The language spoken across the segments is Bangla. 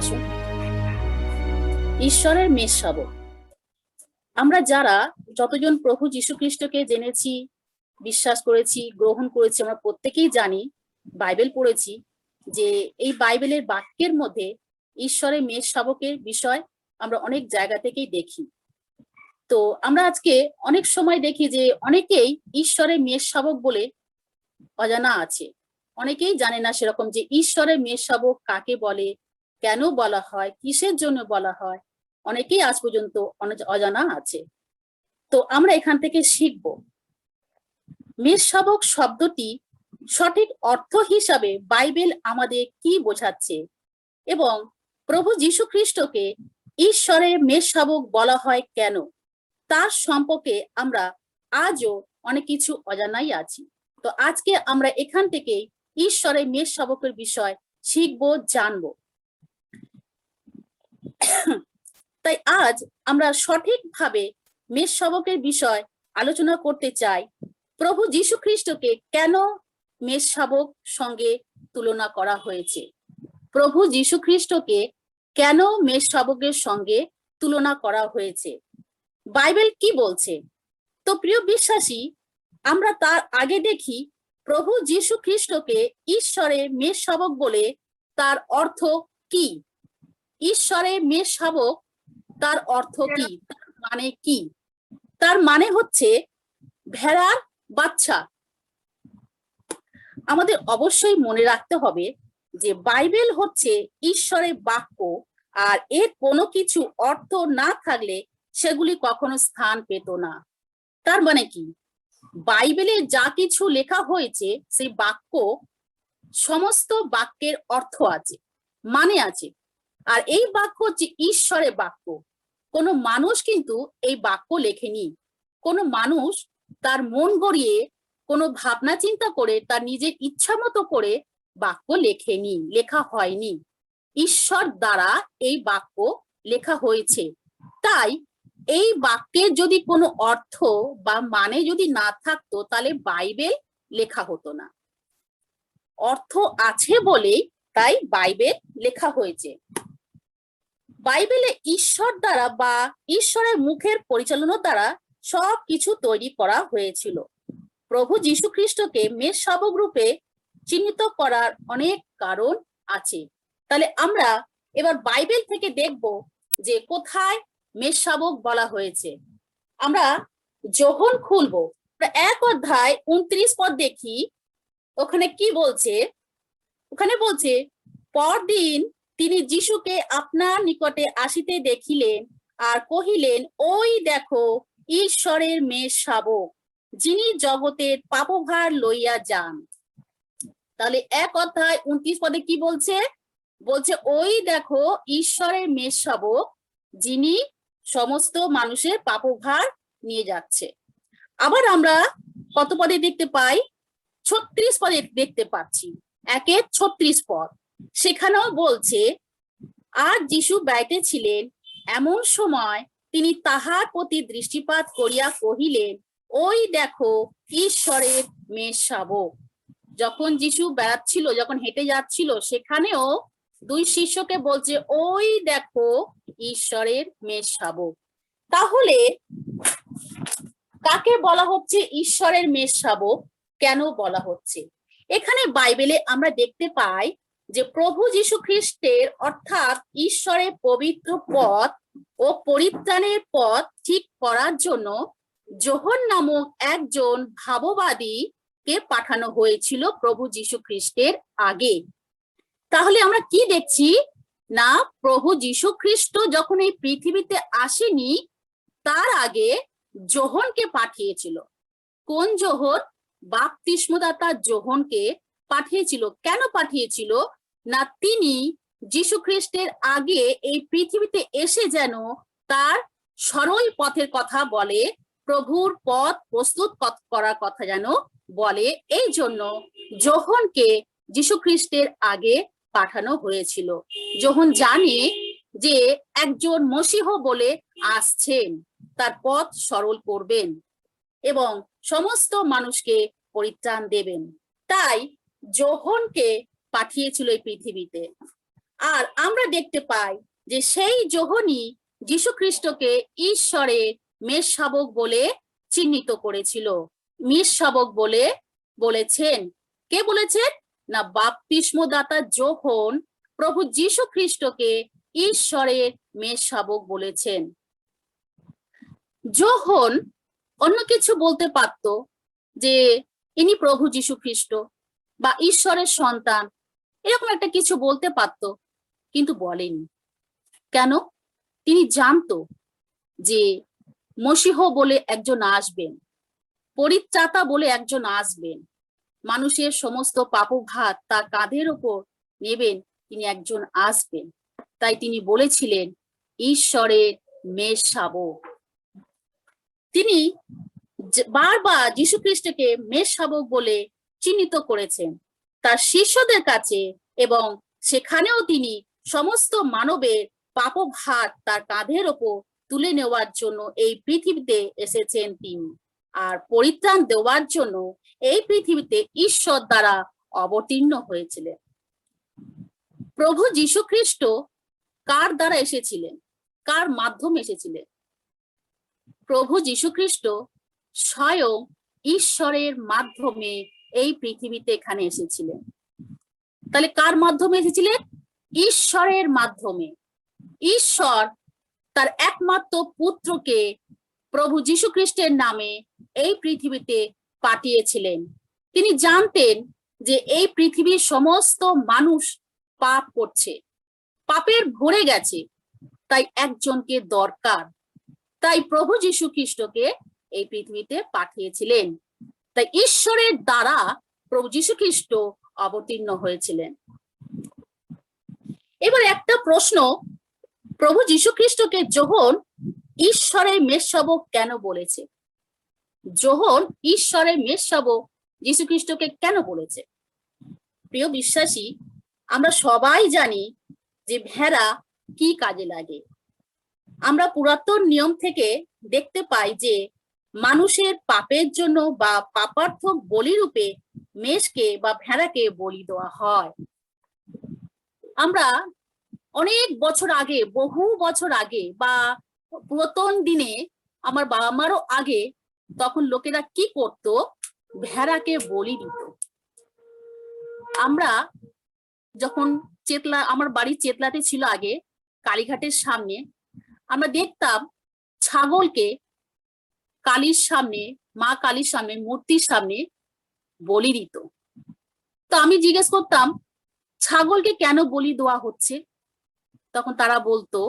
আসুন। ঈশ্বরের মেষ শাবক। আমরা যারা যতজন প্রভু যীশু খ্রিস্টকে জেনেছি, বিশ্বাস করেছি, গ্রহণ করেছি, আমরা প্রত্যেকেই জানি, বাইবেল পড়েছি, যে এই বাইবেলের বাক্যের মধ্যে ঈশ্বরের মেষ শাবকের বিষয় আমরা অনেক জায়গা থেকেই দেখি। তো আমরা আজকে অনেক সময় দেখি যে অনেকেই ঈশ্বরের মেষ শাবক বলে অজানা আছে। অনেকেই জানে না সেরকম যে ঈশ্বরের মেষ শাবক কাকে বলে, কেন বলা হয়, কিসের জন্য বলা হয়, অনেকেই আজ পর্যন্ত অজানা আছে। তো আমরা এখান থেকে শিখব মেষ শাবক শব্দটি সঠিক অর্থ হিসাবে বাইবেল আমাদের কি বোঝাচ্ছে এবং প্রভু যীশু খ্রিস্টকে ঈশ্বরের মেষ শাবক বলা হয় কেন, তার সম্পর্কে আমরা আজও অনেক কিছু অজানাই আছি। তো আজকে আমরা এখান থেকে ঈশ্বরের মেষ শাবকের বিষয় শিখবো, জানবো। তাই আজ আমরা সঠিকভাবে মেষ শাবকের বিষয় আলোচনা করতে চাই। প্রভু যীশু খ্রিস্টকে কেন মেষ শাবক সঙ্গে তুলনা করা হয়েছে, প্রভু যীশু খ্রিস্টকে কেন মেষ শাবকের সঙ্গে তুলনা করা হয়েছে, বাইবেল কি বলছে। তো প্রিয় বিশ্বাসী, আমরা তার আগে দেখি প্রভু যীশু খ্রিস্টকে ঈশ্বরের মেষ শাবক বলে তার অর্থ কি। ঈশ্বরের মেষ শাবক তার অর্থ কি, তার মানে কি? তার মানে হচ্ছে ভেড়ার বাচ্চা। আমাদের অবশ্যই মনে রাখতে হবে যে বাইবেল হচ্ছে ঈশ্বরের বাক্য, আর এর কোনো কিছু অর্থ না থাকলে সেগুলি কখনো স্থান পেত না। তার মানে কি, বাইবেলে যা কিছু লেখা হয়েছে সেই বাক্য, সমস্ত বাক্যের অর্থ আছে, মানে আছে। আর এই বাক্য হচ্ছে ঈশ্বরের বাক্য। কোনো মানুষ কিন্তু এই বাক্য লেখেনি। কোনো মানুষ তার মন গড়িয়ে, কোনো ভাবনা চিন্তা করে, তার নিজের ইচ্ছা মতো করে বাক্য লেখেনি, লেখা হয়নি। ঈশ্বর দ্বারা এই বাক্য লেখা হয়েছে। তাই এই বাক্যের যদি কোনো অর্থ বা মানে যদি না থাকতো, তাহলে বাইবেল লেখা হতো না। অর্থ আছে বলেই তাই বাইবেল লেখা হয়েছে। বাইবেলে ঈশ্বর দ্বারা বা ঈশ্বরের মুখের পরিচালনার দ্বারা সবকিছু তৈরি করা হয়েছিল। প্রভু যীশু খ্রিস্টকে মেষ শাবক রূপে চিহ্নিত করার অনেক কারণ আছে। তাহলে আমরা এবার বাইবেল থেকে দেখব যে কোথায় মেষ শাবক বলা হয়েছে। আমরা যোহন খুলবো, 1 অধ্যায় 29 পদ দেখি। ওখানে কি বলছে? ওখানে বলছে, পরদিন তিনি যীশুকে আপনার নিকটে আসিতে দেখিলেন আর কহিলেন, ওই দেখো ঈশ্বরের মেষ শাবক, যিনি জগতের পাপভার লইয়া যান। তাহলে 1 অধ্যায় 29 পদে কি বলছে? বলছে, ওই দেখো ঈশ্বরের মেষ শাবক, যিনি সমস্ত মানুষের পাপভার নিয়ে যাচ্ছে। আবার আমরা কত পদে দেখতে পাই? 36 পদে দেখতে পাচ্ছি, 1-36 পদ। সেখানেও বলছে, আর যীশু ব্যইতে ছিলেন, এমন সময় তিনি তাহার প্রতি দৃষ্টিপাত করিয়া কহিলেন, ওই দেখো ঈশ্বরের মেষ শাবক। যখন যীশু বেড়াচ্ছিল, যখন হেঁটে যাচ্ছিল, সেখানেও দুই শিষ্যকে বলছে, ওই দেখো ঈশ্বরের মেষ শাবক। তাহলে কাকে বলা হচ্ছে ঈশ্বরের মেষ শাবক, কেন বলা হচ্ছে? এখানে বাইবেলে আমরা দেখতে পাই যে প্রভু যীশু খ্রিস্টের অর্থাৎ ঈশ্বরের পবিত্র পথ ও পরিত্রাণের পথ ঠিক করার জন্য যোহন নামক একজন ভাববাদী কে পাঠানো হয়েছিল প্রভু যীশু খ্রিস্টের আগে। তাহলে আমরা কি দেখছি না, প্রভু যীশু খ্রিস্ট যখন এই পৃথিবীতে আসেনি, তার আগে যোহনকে পাঠিয়েছিল। কোন যোহন? বাপ্তিস্মদাতা যোহনকে পাঠিয়েছিল। কেন পাঠিয়েছিল না, তিনি যীশু খ্রিস্টের আগে এই পৃথিবীতে এসে যেন তার সরল পথের কথা বলে, প্রভুর পথ প্রস্তুত করার কথা যেন বলে। এই জন্য যোহনকে যীশু খ্রিস্টের আগে পাঠানো হয়েছিল। যোহন জানে যে একজন মসীহ বলে আসছেন, তার পথ সরল করবেন এবং সমস্ত মানুষকে পরিত্রাণ দেবেন। তাই যোহনকে পাঠিয়েছিল এই পৃথিবীতে। আর আমরা দেখতে পাই যে সেই যোহনী যীশু খ্রিস্টকে ঈশ্বরের মেষ শাবক বলে চিহ্নিত করেছিল। মেষ শাবক বলে বলেছেন। কে বলেছেন? না, বাপ্তিস্মদাতা যোহন প্রভু যীশু খ্রিস্টকে ঈশ্বরের মেষ শাবক বলেছেন। যোহন অন্য কিছু বলতে পারতো, যে ইনি প্রভু যীশু খ্রিস্ট বা ঈশ্বরের সন্তান, এরকম একটা কিছু বলতে পারতো, কিন্তু বলেনি। কেন? তিনি জানতো যে মসীহ বলে একজন আসবেন, পরিত্রাতা বলে একজন আসবেন, মানুষের সমস্ত পাপভার তার কাঁধের ওপর নেবেন, তিনি একজন আসবেন। তাই তিনি বলেছিলেন ঈশ্বরের মেষ শাবক। তিনি বারবার যীশু খ্রিস্টকে মেষ শাবক বলে চিহ্নিত করেছেন তার শিষ্যদের কাছে, এবং সেখানেও তিনি সমস্ত মানবের পাপভার তার কাঁধের ওপর তুলে নেওয়ার জন্য এই পৃথিবীতে এসেছেন তিনি, আর পরিত্রাণ দেওয়ার জন্য এই পৃথিবীতে ঈশ্বর দ্বারা অবতীর্ণ হয়েছিলেন। প্রভু যীশু খ্রিস্ট কার দ্বারা এসেছিলেন? কার মাধ্যমে এসেছিলেন? প্রভু যীশু খ্রিস্ট স্বয়ং ঈশ্বরের মাধ্যমে এই পৃথিবীতে এখানে এসেছিলেন। তাহলে কার মাধ্যমে এসেছিলেন? ঈশ্বরের মাধ্যমে। ঈশ্বর তার একমাত্র পুত্রকে প্রভু যীশু খ্রিস্টের নামে এই পৃথিবীতে পাঠিয়েছিলেন। তিনি জানতেন যে এই পৃথিবীর সমস্ত মানুষ পাপ করছে, পাপের ভরে গেছে, তাই একজনকে দরকার। তাই প্রভু যীশু খ্রিস্টকে এই পৃথিবীতে পাঠিয়েছিলেন। তাই ঈশ্বরের দ্বারা প্রভু যীশু খ্রিস্ট অবতীর্ণ হয়েছিলেন। এবার একটা প্রশ্ন, প্রভু যীশু খ্রিস্টকে যোহন ঈশ্বরের মেষ শাবক কেন বলেছে? যোহন ঈশ্বরের মেষ শাবক যীশু খ্রিস্টকে কেন বলেছে? প্রিয় বিশ্বাসী, আমরা সবাই জানি যে ভেড়া কি কাজে লাগে। আমরা পুরাতন নিয়ম থেকে দেখতে পাই যে মানুষের পাপের জন্য বা পাপার্থক বলিরূপে মেষকে বা ভেড়াকে বলি দেওয়া হয়। আমরা অনেক বছর আগে, বহু বছর আগে বা পুরাতন দিনে আমার বাবা মারও আগে, তখন লোকেরা কি করত? ভেড়াকে বলি দিত। আমরা যখন চেতলা, আমার বাড়ি চেতলাতে ছিল আগে, কালীঘাটের সামনে, আমরা দেখতাম ছাগলকে কালীর সামনে, মা কালীর সামনে, মূর্তির সামনে বলি দিত। তো আমি জিজ্ঞেস করতাম, ছাগলকে কেন বলি দেওয়া হচ্ছে? তখন তারা বলতো,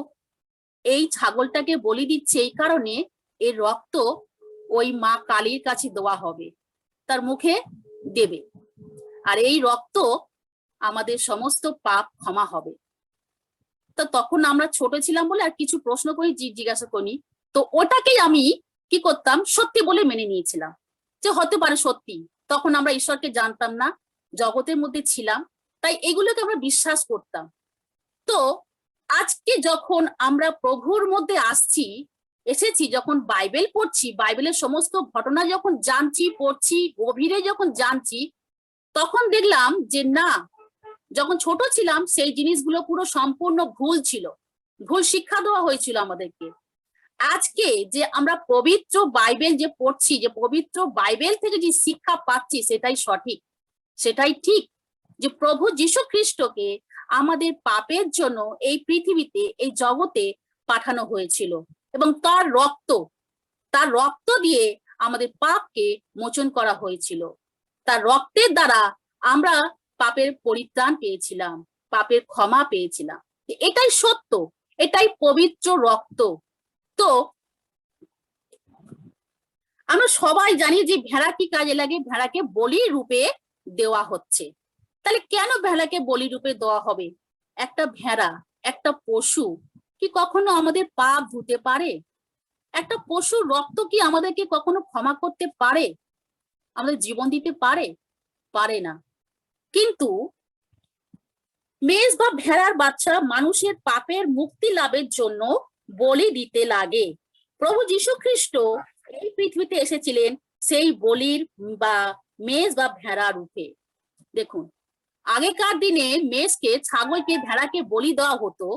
এই ছাগলটাকে বলি দিচ্ছে এই কারণে, এর রক্ত ওই মা কালীর কাছে দেওয়া হবে, তার মুখে দেবে, আর এই রক্ত আমাদের সমস্ত পাপ ক্ষমা হবে। তো তখন আমরা ছোট ছিলাম বলে আর কিছু প্রশ্ন করি, জিজ্ঞাসা করি, তো ওটাকেই আমি কি করতাম? সত্যি বলে মেনে নিয়েছিলাম যে হতে পারে সত্যি। তখন আমরা ঈশ্বরকে জানতাম না, জগতের মধ্যে ছিলাম, তাই এগুলোকে আমরা বিশ্বাস করতাম। তো আজকে যখন আমরা প্রভুর মধ্যে আসছি, এসেছি, যখন বাইবেল পড়ছি, বাইবেলের সমস্ত ঘটনা যখন জানছি, পড়ছি, গভীরে যখন জানছি, তখন দেখলাম যে না, যখন ছোট ছিলাম সেই জিনিসগুলো পুরো সম্পূর্ণ ভুল ছিল, ভুল শিক্ষা দেওয়া হয়েছিল আমাদেরকে। আজকে যে আমরা পবিত্র বাইবেল যে পড়ছি, যে পবিত্র বাইবেল থেকে যে শিক্ষা পাচ্ছি, সেটাই সঠিক, সেটাই ঠিক, যে প্রভু যীশু খ্রিস্টকে আমাদের পাপের জন্য এই পৃথিবীতে, এই জগতে পাঠানো হয়েছিল, এবং তার রক্ত দিয়ে আমাদের পাপকে মোচন করা হয়েছিল। তার রক্তের দ্বারা আমরা পাপের পরিত্রাণ পেয়েছিলাম, পাপের ক্ষমা পেয়েছিলাম। এটাই সত্য, এটাই পবিত্র রক্ত। তো আমরা সবাই জানি যে ভেড়া কি কাজে লাগে? ভেড়াকে বলি রূপে দেওয়া হচ্ছে। তাহলে কেন ভেড়াকে বলি রূপে দেওয়া হবে? একটা ভেড়া, একটা পশু কি কখনো আমাদের পাপ ধুতে পারে? একটা পশুর রক্ত কি আমাদেরকে কখনো ক্ষমা করতে পারে? আমাদের জীবন দিতে পারে? পারে না। কিন্তু মেষ বা ভেড়ার বাচ্চা মানুষের পাপের মুক্তি লাভের জন্য বলি দিতে লাগে। প্রভু যীশু খ্রিস্ট এই পৃথিবীতে এসেছিলেন সেই বলির বা মেষ বা ভেড়া রূপে। দেখুন, আগেকার দিনে মেষকে, ছাগলকে, ভেড়াকে বলি দেওয়া হতো,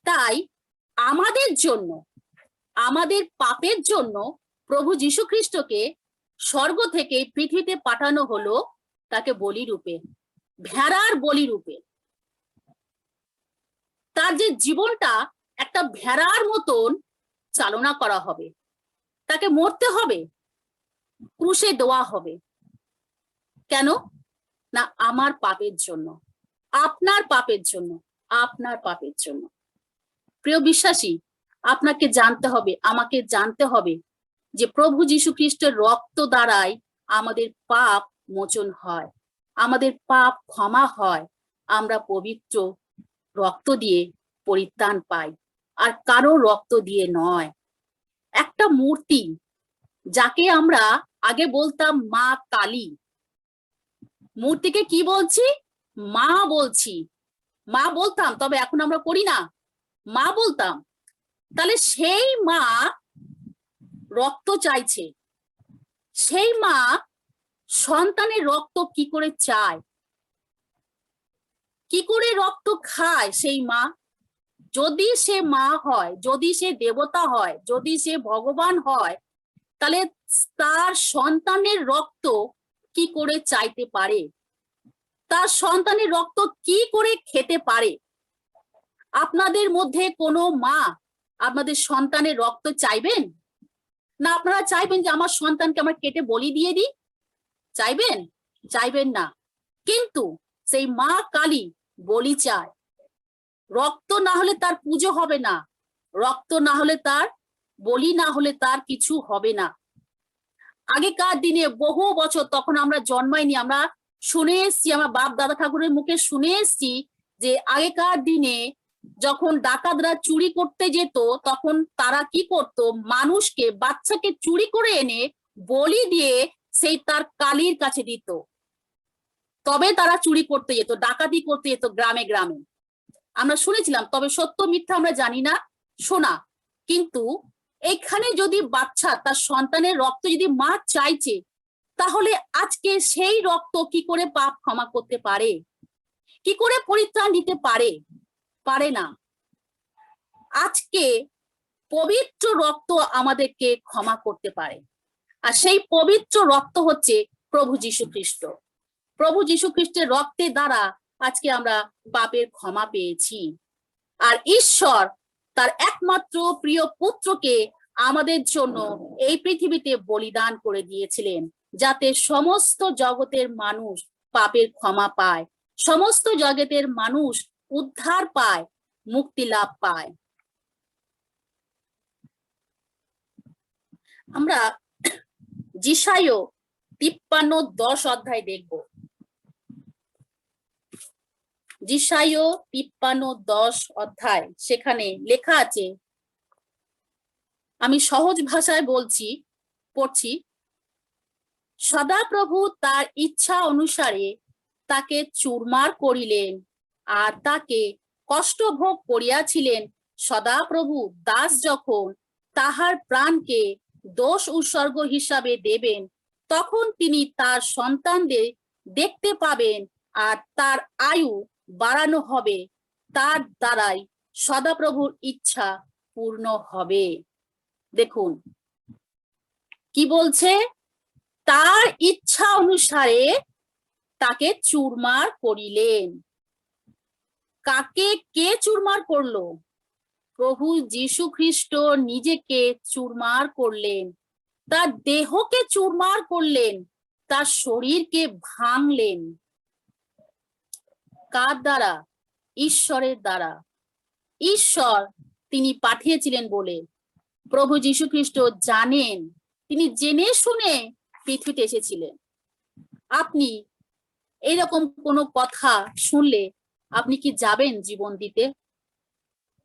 তাই আমাদের জন্য, আমাদের পাপের জন্য প্রভু যীশু খ্রিস্টকে স্বর্গ থেকে পৃথিবীতে পাঠানো হলো, তাকে বলি রূপে, ভেড়ার বলি রূপে। তার যে জীবনটা একটা ভেড়ার মতন চালনা করা হবে, তাকে মরতে হবে, ক্রুশে দেওয়া হবে। কেন না? আমার পাপের জন্য, আপনার পাপের জন্য, আপনার পাপের জন্য। প্রিয় বিশ্বাসী, আপনাকে জানতে হবে, আমাকে জানতে হবে যে প্রভু যীশু খ্রিস্টের রক্ত দ্বারাই আমাদের পাপ মোচন হয়, আমাদের পাপ ক্ষমা হয়, আমরা পবিত্র রক্ত দিয়ে পরিত্রাণ পাই, আর কারো রক্ত দিয়ে নয়। একটা মূর্তি, যাকে আমরা আগে বলতাম মা কালী, মূর্তিকে কি বলছি? মা বলছি, মা বলতাম, তবে এখন আমরা করি না, মা বলতাম। তাহলে সেই মা রক্ত চাইছে, সেই মা সন্তানের রক্ত কি করে চায়, কি করে রক্ত খায় সেই মা? যদি সে মা হয়, যদি সে দেবতা হয়, যদি সে ভগবান হয়, তাহলে তার সন্তানের রক্ত কি করে চাইতে পারে? তার সন্তানের রক্ত কি করে খেতে পারে? আপনাদের মধ্যে কোনো মা আপনাদের সন্তানের রক্ত চাইবেন না? আপনারা চাইবেন যে আমার সন্তানকে আমার কেটে বলি দিয়ে দিই? চাইবেন? চাইবেন না। কিন্তু সেই মা কালী বলি চায়। রক্ত না হলে তার পুজো হবে না, রক্ত না হলে তার বলি না হলে তার কিছু হবে না। আগেকার দিনে বহু বছর, তখন আমরা জন্মাইনি, আমরা শুনে এসছি, আমার বাপ দাদা ঠাকুরের মুখে শুনে এসছি যে আগেকার দিনে যখন ডাকাতরা চুরি করতে যেত, তখন তারা কি করত? মানুষকে, বাচ্চাকে চুরি করে এনে বলি দিয়ে সেই তার কালীর কাছে দিত, তবে তারা চুরি করতে যেত, ডাকাতি করতে যেত গ্রামে গ্রামে। আমরা শুনেছিলাম, তবে সত্য মিথ্যা আমরা জানি না, শোনা। কিন্তু এখানে যদি বাচ্চা তার সন্তানের রক্ত যদি মা চাইছে, তাহলে আজকে সেই রক্ত কি করে পাপ ক্ষমা করতে পারে? কি করে পরিত্রাণ দিতে পারে? পারে না। আজকে পবিত্র রক্ত আমাদেরকে ক্ষমা করতে পারে, আর সেই পবিত্র রক্ত হচ্ছে প্রভু যীশু খ্রিস্ট। প্রভু যীশু খ্রিস্টের রক্তের দ্বারা আজকে আমরা পাপের ক্ষমা পেয়েছি। আর ঈশ্বর তার একমাত্র প্রিয় পুত্রকে আমাদের জন্য এই পৃথিবীতে বলিদান করে দিয়েছিলেন, যাতে সমস্ত জগতের মানুষ পাপের ক্ষমা পায়, সমস্ত জগতের মানুষ উদ্ধার পায়, মুক্তি লাভ পায়। আমরা যিশাইয় 53:10 অধ্যায় দেখব। যিশাইয় 53:10 অধ্যায়, সেখানে লেখা আছে, আমি সহজ ভাষায় বলছি, পড়ছি। সদাপ্রভু তার ইচ্ছা অনুসারে তাকে চুরমার করিলেন, আর তাকে কষ্ট ভোগ করিয়াছিলেন। সদাপ্রভু দাস যখন তাহার প্রাণকে দোষ উৎসর্গ হিসাবে দেবেন, তখন তিনি তার সন্তানদের দেখতে পাবেন, আর তার আয়ু বাড়ানো হবে, তার দ্বারাই সদাপ্রভুর ইচ্ছা পূর্ণ হবে। দেখুন কি বলছে, তার ইচ্ছা অনুসারে তাকে চুরমার করিলেন। কাকে কে চুরমার করলো? প্রভু যীশু খ্রিস্ট নিজেকে চুরমার করলেন, তার দেহকে চুরমার করলেন, তার শরীরকে ভাঙলেন। কার দ্বারা? ঈশ্বরের দ্বারা। ঈশ্বর তিনি পাঠিয়েছিলেন বলে প্রভু যীশু খ্রিস্ট জানেন, তিনি জেনে শুনে পৃথিবীতে এসেছিলেন। আপনি এইরকম কোনো কথা শুনলে আপনি কি যাবেন জীবন দিতে?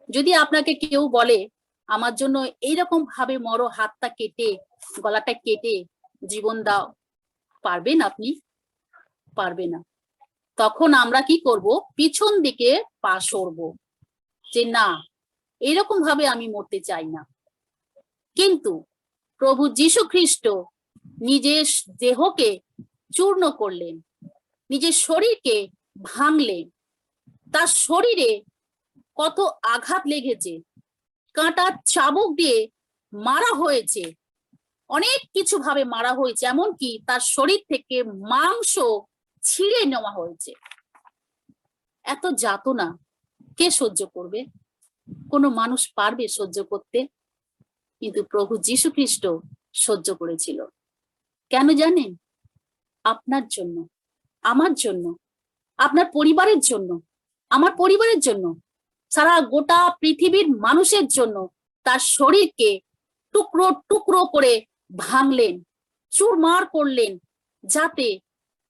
যদি আপনাকে কেউ বলে আমার জন্য এইরকম ভাবে মরো, হাতটা কেটে, গলাটা কেটে জীবন দাও, পারবেন আপনি? পারবে না। তখন আমরা কি করব? পিছন দিকে পা সরবো, যে না, এরকম ভাবে আমি মরতে চাই না। কিন্তু প্রভু যীশু খ্রিস্ট নিজের দেহকে চূর্ণ করলেন, নিজের শরীরকে ভাঙলেন। তার শরীরে কত আঘাত লেগেছে, কাঁটার চাবুক দিয়ে মারা হয়েছে, অনেক কিছু ভাবে মারা হয়েছে, এমনকি তার শরীর থেকে মাংস ছিঁড়ে নেওয়া হয়েছে। এত যাতনা কে সহ্য করবে? কোনো মানুষ পারবে সহ্য করতে? কিন্তু প্রভু যীশু খ্রিস্ট সহ্য করেছিল। কেন জানেন? আপনার জন্য, আমার জন্য, আপনার পরিবারের জন্য, আমার পরিবারের জন্য, সারা গোটা পৃথিবীর মানুষের জন্য তার শরীরকে টুকরো টুকরো করে ভাঙলেন, চুরমার করলেন, যাতে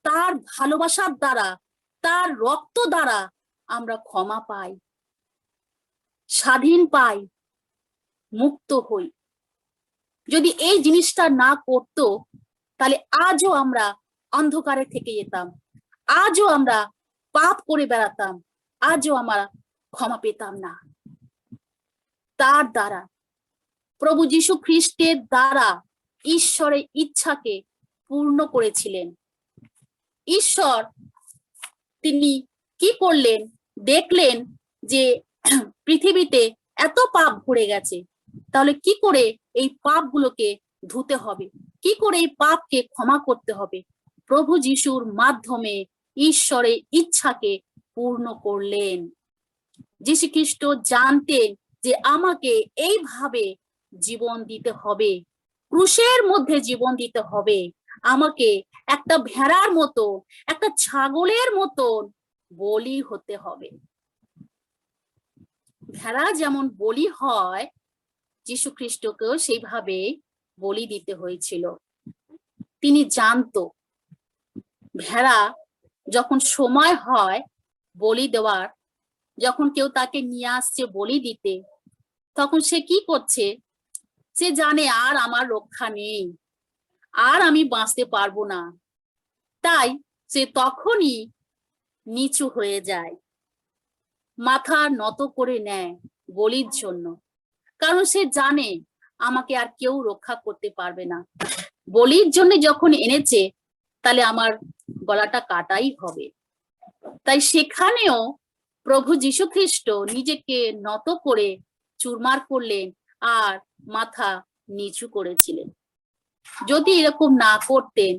তার ভালোবাসার দ্বারা, তার রক্ত দ্বারা আমরা ক্ষমা পাই, স্বাধীন পাই, মুক্ত হই। যদি এই জিনিসটা না করতো, তাহলে আজও আমরা অন্ধকারে থেকে যেতাম, আজও আমরা পাপ করে বেড়াতাম, আজও আমরা ক্ষমা পেতাম না। তার দ্বারা, প্রভু যীশু খ্রিস্টের দ্বারা ঈশ্বরের ইচ্ছাকে পূর্ণ করেছিলেন। ঈশ্বর তিনি কি করলেন? দেখলেন যে পৃথিবীতে এত পাপ ভরে গেছে, তাহলে কি করে এই পাপগুলোকে ধুতে হবে, কি করে এই পাপকে ক্ষমা করতে হবে? প্রভু যিশুর মাধ্যমে ঈশ্বরের ইচ্ছাকে পূর্ণ করলেন। যীশু খ্রিস্ট জানতেন যে আমাকে এইভাবে জীবন দিতে হবে, ক্রুশের মধ্যে জীবন দিতে হবে, আমাকে একটা ভেড়ার মতো, একটা ছাগলের মতন বলি হতে হবে। ভেড়া যেমন বলি হয়, যীশু খ্রিস্টকেও সেইভাবে বলি দিতে হয়েছিল। তিনি জানতো ভেড়া যখন সময় হয় বলি দেওয়ার, যখন কেউ তাকে নিয়ে আসছে বলি দিতে, তখন সে কি করছে? সে জানে আর আমার রক্ষা নেই, আর আমি বাঁচতে পারবো না, তাই সে তখনই নিচু হয়ে যায়, মাথা নত করে নেয় বলির জন্য। কারণ সে জানে আমাকে আর কেউ রক্ষা করতে পারবে না, বলির জন্য যখন এনেছে তাহলে আমার গলাটা কাটাই হবে। তাই সেখানেও প্রভু যীশু খ্রিস্ট নিজেকে নত করে চুরমার করলেন আর মাথা নিচু করেছিলেন। যদি এরকম না করতেন,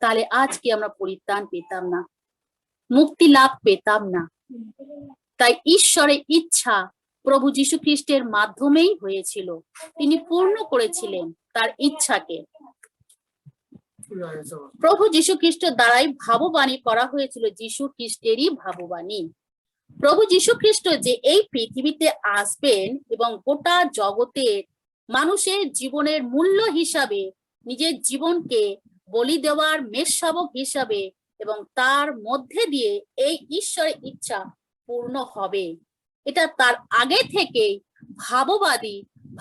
তাহলে আজকে আমরা পরিত্রাণ পেতাম না, মুক্তি লাভ পেতাম না। তাই ঈশ্বরের ইচ্ছা প্রভু যীশু খ্রিস্টের মাধ্যমেই হয়েছিল, তিনি পূর্ণ করেছিলেন তার ইচ্ছাকে। প্রভু যীশু খ্রিস্টের দ্বারাই ভাববাণী করা হয়েছিল, যীশু খ্রিস্টেরই ভাববাণী। প্রভু যীশু খ্রিস্ট যে এই পৃথিবীতে আসবেন এবং গোটা জগতের মানুষের জীবনের মূল্য হিসাবে নিজের জীবনকে বলি দেওয়ার মেষশাবক হিসাবে, এবং তার মধ্যে দিয়ে এই ঈশ্বরের ইচ্ছা পূর্ণ হবে, এটা তার আগে থেকেই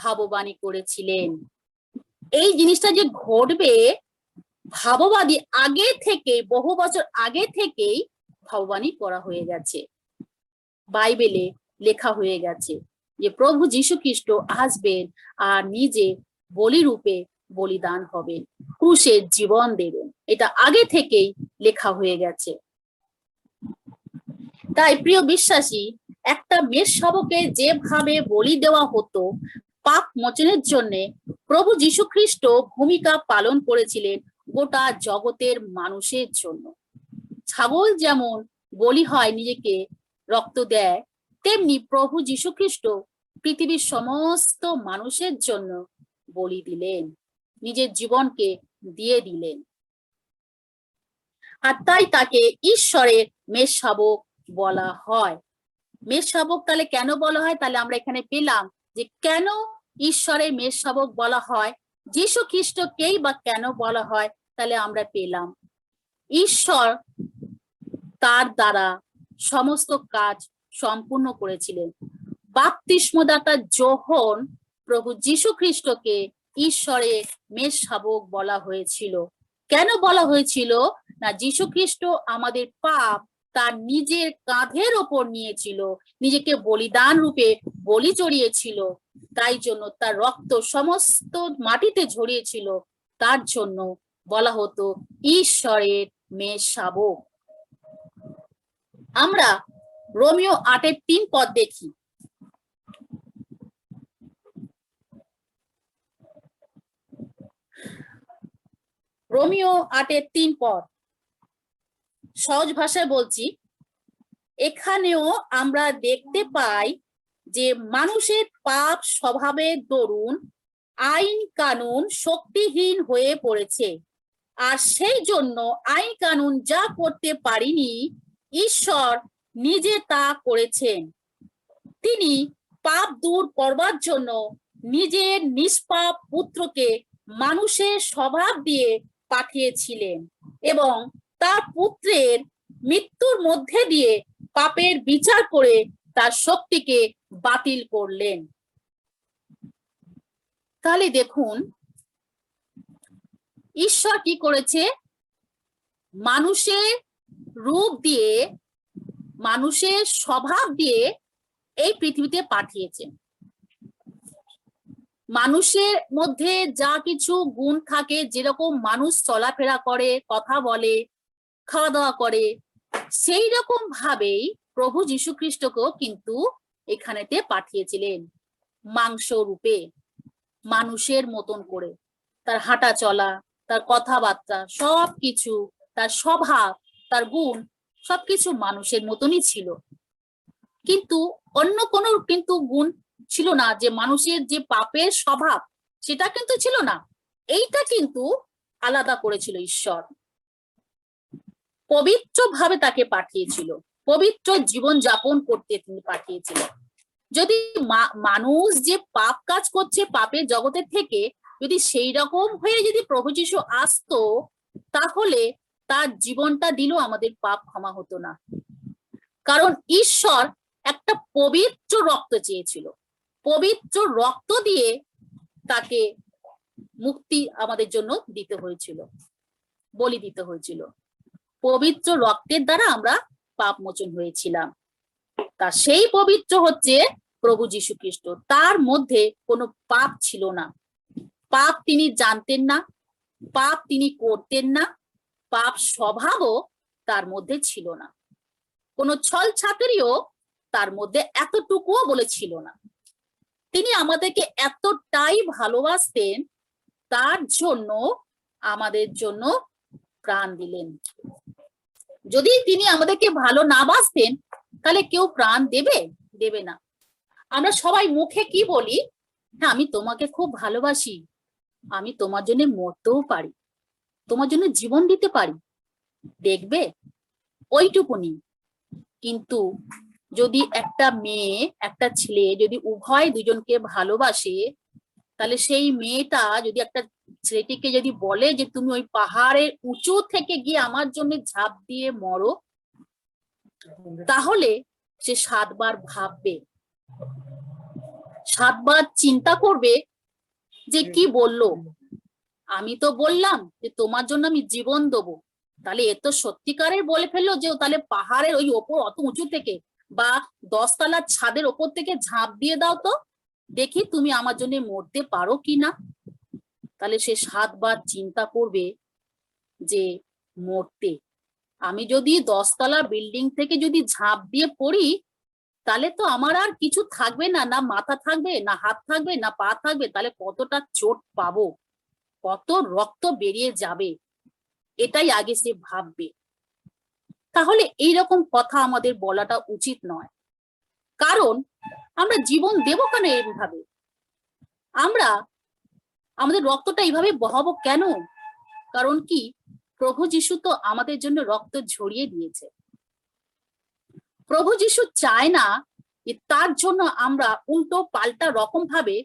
ভাববাণী করেছিলেন। এই জিনিসটা যে ঘটবে, ভাববাদী আগে থেকে, বহু বছর আগে থেকেই ভাববাণী করা হয়ে গেছে, বাইবেলে লেখা হয়ে গেছে যে প্রভু যীশু খ্রিস্ট আসবেন আর নিজে বলি রূপে বলিদান হবেন, ক্রুশের জীবন দেবেন, এটা আগে থেকেই লেখা হয়ে গেছে। তাই প্রিয় বিশ্বাসী, একটা মেষশাবকে যেভাবে বলি দেওয়া হতো পাপ মোচনের জন্য, প্রভু যীশু খ্রিস্ট ভূমিকা পালন করেছিলেন গোটা জগতের মানুষের জন্য। ছাগল যেমন বলি হয়, নিজেকে রক্ত দেয়, তেমনি প্রভু যীশু খ্রিস্ট পৃথিবীর সমস্ত মানুষের জন্য বলি দিলেন, নিজের জীবনকে দিয়ে দিলেন। আর তাই তাকে ঈশ্বরের মেষশাবক বলা হয়। মেষশাবক তাহলে কেন বলা হয়? তাহলে আমরা এখানে পেলাম যে কেন ঈশ্বরের মেষশাবক বলা হয়, যীশু খ্রিস্টকেই বা কেন বলা হয়, তাহলে আমরা পেলাম ঈশ্বর তার দ্বারা সমস্ত কাজ সম্পূর্ণ করেছিলেন। বাপ্তিস্মদাতা যোহন প্রভু যীশু খ্রিস্টকে ঈশ্বরের মেষশাবক বলা হয়েছিল। কেন বলা হয়েছিল? না, যীশু খ্রিস্ট আমাদের পাপ তার নিজের কাঁধের ওপর নিয়েছিল, নিজেকে বলিদান রূপে বলি চড়িয়েছিল, তাই জন্য তার রক্ত সমস্ত মাটিতে ঝরিয়েছিল, তার জন্য বলা হতো ঈশ্বরের মেষশাবক। আমরা রোমিও 8:3 দেখি। রোমিও 8:3 সহজ ভাষায় বলছি, এখানেও আমরা দেখতে পাই যে মানুষের পাপ স্বভাবের দরুন আইন কানুন শক্তিহীন হয়ে পড়েছে, আর সেই জন্য আইন কানুন যা করতে পারেনি ঈশ্বর নিজে তা করেছেন। তিনি পাপ দূর করবার জন্য নিজের নিষ্পাপ পুত্রকে মানুষের স্বভাব দিয়ে পাঠিয়েছিলেন এবং তার পুত্রের মৃত্যুর মধ্যে দিয়ে পাপের বিচার করে তার শক্তিকে বাতিল করলেন। তাহলে দেখুন ঈশ্বর কি করেছে, মানুষের রূপ দিয়ে, মানুষের স্বভাব দিয়ে এই পৃথিবীতে পাঠিয়েছেন। মানুষের মধ্যে যা কিছু গুণ থাকে, যেরকম মানুষ চলাফেরা করে, কথা বলে, খাওয়া দাওয়া করে, সেই রকম ভাবেই প্রভু যীশু খ্রিস্টকেও কিন্তু এখানেতে পাঠিয়েছিলেন মাংস রূপে, মানুষের মতন করে। তার হাঁটা চলা, তার কথাবার্তা, সবকিছু, তার স্বভাব, তার গুণ সবকিছু মানুষের মতনই ছিল। কিন্তু অন্য কোনো কিন্তু গুণ ছিল না, যে মানুষের যে পাপের স্বভাব সেটা কিন্তু ছিল না। এইটা কিন্তু আলাদা করেছিল ঈশ্বর, পবিত্র ভাবে তাকে পাঠিয়েছিল, পবিত্র জীবন যাপন করতে তিনি পাঠিয়েছিলেন। যদি মানুষ যে পাপ কাজ করছে পাপের জগতের থেকে, যদি সেই রকম হয়ে যদি প্রভু যীশু আসতো, তাহলে তার জীবনটা দিলেও আমাদের পাপ ক্ষমা হতো না। কারণ ঈশ্বর একটা পবিত্র রক্ত চেয়েছিল, পবিত্র রক্ত দিয়ে তাকে মুক্তি আমাদের জন্য দিতে হয়েছিল, বলি দিতে হয়েছিল। পবিত্র রক্তের দ্বারা আমরা পাপ মোচন হয়েছিলাম। তা সেই পবিত্র হচ্ছে প্রভু যীশু খ্রিস্ট। তার মধ্যে কোনো পাপ ছিল না, পাপ তিনি জানতেন না, পাপ তিনি করতেন না, পাপ স্বভাবও তার মধ্যে ছিল না, কোনো ছল ছাতুরিও তার মধ্যে এতটুকুও বলেছিল না। তিনি আমাদেরকে এতটাই ভালোবাসতেন, তার জন্য আমাদের জন্য প্রাণ দিলেন। যদি তিনি আমাদেরকে ভালো না বাসতেন, তাহলে কেউ প্রাণ দেবে? দেবে না। আমরা সবাই মুখে কি বলি, হ্যাঁ আমি তোমাকে খুব ভালোবাসি, আমি তোমার জন্য মরতেও পারি, তোমার জন্য জীবন দিতে পারি, দেখবে ওইটুকুনি। কিন্তু যদি একটা মেয়ে একটা ছেলে যদি উভয় দুজনকে ভালোবাসে, তাহলে সেই মেয়েটা যদি একটা ছেলেটিকে যদি বলে যে তুমি ওই পাহাড়ের উঁচু থেকে গিয়ে আমার জন্য ঝাঁপ দিয়ে মরো, তাহলে সে 7 বার ভাববে, 7 বার চিন্তা করবে যে কি বললো। আমি তো বললাম যে তোমার জন্য আমি জীবন দেবো, তাহলে এ তো সত্যিকারের বলে ফেললো যে তাহলে পাহাড়ের ওই ওপর অত উঁচু থেকে বা 10 তলার ছাদের ওপর থেকে ঝাঁপ দিয়ে দাও তো দেখি তুমি আমার জন্য মরতে পারো কিনা। তাহলে সে 7 বার চিন্তা করবে যে মরতে, আমি যদি 10 তলা বিল্ডিং থেকে যদি ঝাঁপ দিয়ে পড়ি, তাহলে তো আমার আর কিছু থাকবে না, না মাথা থাকবে, না হাত থাকবে, না পা থাকবে, তাহলে কতটা চোট পাবো, কত রক্ত বেরিয়ে যাবে, এটাই আগে সে ভাববে। তাহলে এইরকম কথা আমাদের বলাটা উচিত নয়। কারণ আমরা জীবন দেব কেন এইভাবে, আমরা আমাদের রক্তটা এইভাবে বহাবো কেন? কারণ কি, প্রভু যীশু তো আমাদের জন্য রক্ত ঝরিয়ে দিয়েছে। প্রভু যীশু চায় না যে তার জন্য আমরা উল্টো পাল্টা রকম ভাবে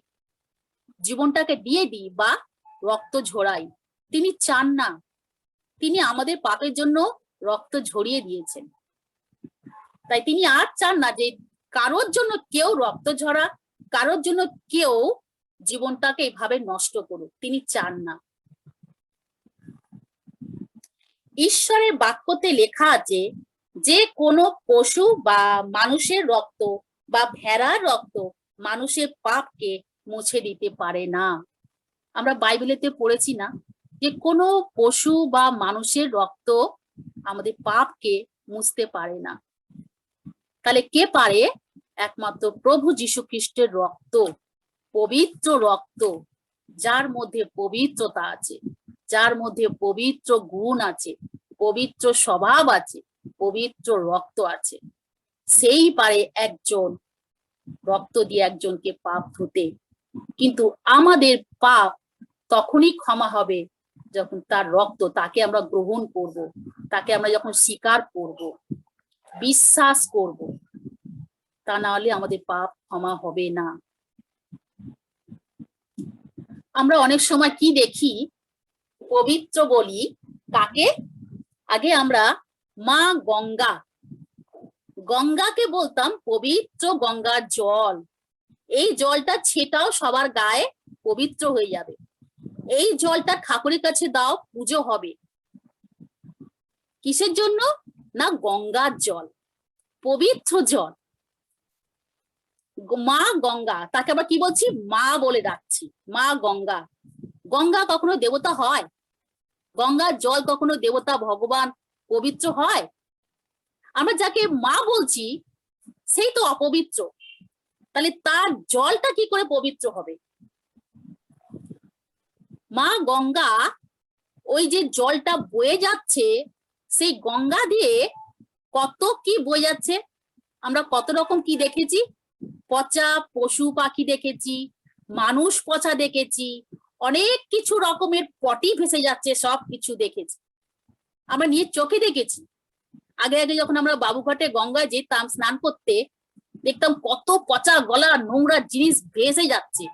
জীবনটাকে দিয়ে দিই বা রক্ত ঝরাই। তিনি চান না, তিনি আমাদের পাপের জন্য রক্ত ঝরিয়ে দিয়েছেন। তাই তিনি আর চান না যে কারোর জন্য কেউ রক্ত ঝরা, কারোর জন্য কেউ জীবনটাকে এইভাবে নষ্ট করুক, তিনি চান না। ঈশ্বরের বাক্যতে লেখা আছে যে কোনো পশু বা মানুষের রক্ত বা ভেড়ার রক্ত মানুষের পাপকে মুছে দিতে পারে না। আমরা বাইবেলেতে পড়েছি না যে কোনো পশু বা মানুষের রক্ত আমাদের পাপকে মুছতে পারে না। তাহলে কে পারে? একমাত্র প্রভু যীশু খ্রিস্টের রক্ত, পবিত্র রক্ত, যার মধ্যে পবিত্রতা আছে, যার মধ্যে পবিত্র গুণ আছে, পবিত্র স্বভাব আছে, পবিত্র রক্ত আছে, সেই পারে একজন রক্ত দিয়ে একজনকে পাপ ধুতে। কিন্তু আমাদের পাপ তখনই ক্ষমা হবে যখন তার রক্ত, তাকে আমরা গ্রহণ করব, তাকে আমরা যখন স্বীকার করব, বিশ্বাস করব, তা না হলে আমাদের পাপ ক্ষমা হবে না। আমরা অনেক সময় কি দেখি, পবিত্র বলি কাকে? আগে আমরা মা গঙ্গা, গঙ্গাকে বলতাম পবিত্র গঙ্গার জল, এই জলটা ছেটাও সবার গায়ে, পবিত্র হয়ে যাবে। এই জলটা ঠাকুরের কাছে দাও, পুজো হবে। কিসের জন্য? না গঙ্গার জল, পবিত্র জল। মা গঙ্গা, তাকে আবার কি বলছি? মা বলে ডাকছি, মা গঙ্গা। গঙ্গা কখনো দেবতা হয়? গঙ্গার জল কখনো দেবতা, ভগবান, পবিত্র হয়? আমরা যাকে মা বলছি সেই তো অপবিত্র, তাহলে তার জলটা কি করে পবিত্র হবে? মা গঙ্গা, ওই যে জলটা বয়ে যাচ্ছে, সেই গঙ্গা দিয়ে কত কি বয়ে যাচ্ছে। আমরা কত রকম কি দেখেছি, পচা পশু পাখি দেখেছি, মানুষ পচা দেখেছি, অনেক কিছু রকমের পটি ভেসে যাচ্ছে, সব কিছু দেখেছি, আমরা নিজের চোখে দেখেছি। আগে আগে যখন আমরা বাবুঘাটে গঙ্গায় যেতাম স্নান করতে, দেখতাম কত পচা গলা নোংরা জিনিস ভেসে যাচ্ছে।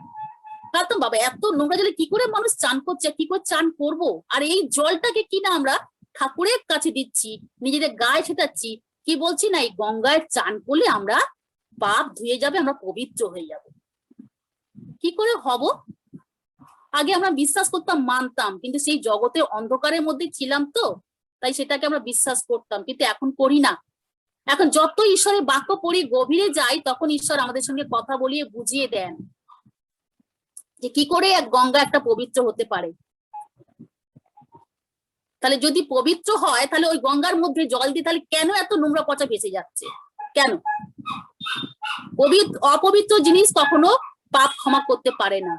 ভাবতাম বাবা এত নোংরা জলে কি করে মানুষ চান করছে, কি করে চান করব? আর এই জলটাকে কিনা আমরা ঠাকুরের কাছে দিচ্ছি, নিজেদের গায়ে ছেটাচ্ছি, কি বলছি না এই গঙ্গায় চান করলে আমরা পাপ ধুয়ে যাবে, আমরা পবিত্র হয়ে যাব। কি করে হব? আগে আমরা বিশ্বাস করতাম, মানতাম, কিন্তু সেই জগতের অন্ধকারের মধ্যে ছিলাম তো, তাই সেটাকে আমরা বিশ্বাস করতাম, কিন্তু এখন করি না। এখন যত ঈশ্বরের বাক্য পড়ি, গভীরে যাই, তখন ঈশ্বর আমাদের সঙ্গে কথা বলিয়ে বুঝিয়ে দেন যে কি করে এক গঙ্গা একটা পবিত্র হতে পারে। তাহলে যদি পবিত্র হয়, তাহলে ওই গঙ্গার মধ্যে জল দিয়ে তাহলে কেন এত নোংরা পচা ভেসে যাচ্ছে? কেন? অপবিত্র জিনিস কখনো পাপ ক্ষমা করতে পারে না।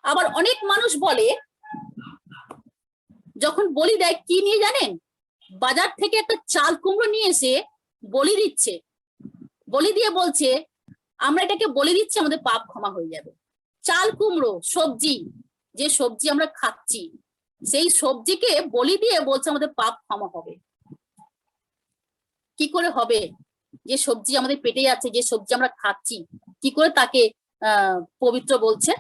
আবার অনেক মানুষ বলে, যখন বলি দেয়, কি নিয়ে জানেন? বাজার থেকে একটা চাল কুমড়ো নিয়ে এসে বলি দিচ্ছে, বলি দিয়ে বলছে আমরা এটাকে বলি দিচ্ছি, আমাদের পাপ ক্ষমা হয়ে যাবে। চাল কুমড়ো সবজি, যে সবজি আমরা খাচ্ছি, সেই সবজিকে বলি দিয়ে বলছে আমাদের পাপ ক্ষমা হবে। কি করে হবে? যে সবজি আমাদের পেটে যাচ্ছে, যে সবজি আমরা খাচ্ছি, কি করে তাকে পবিত্র বলছে?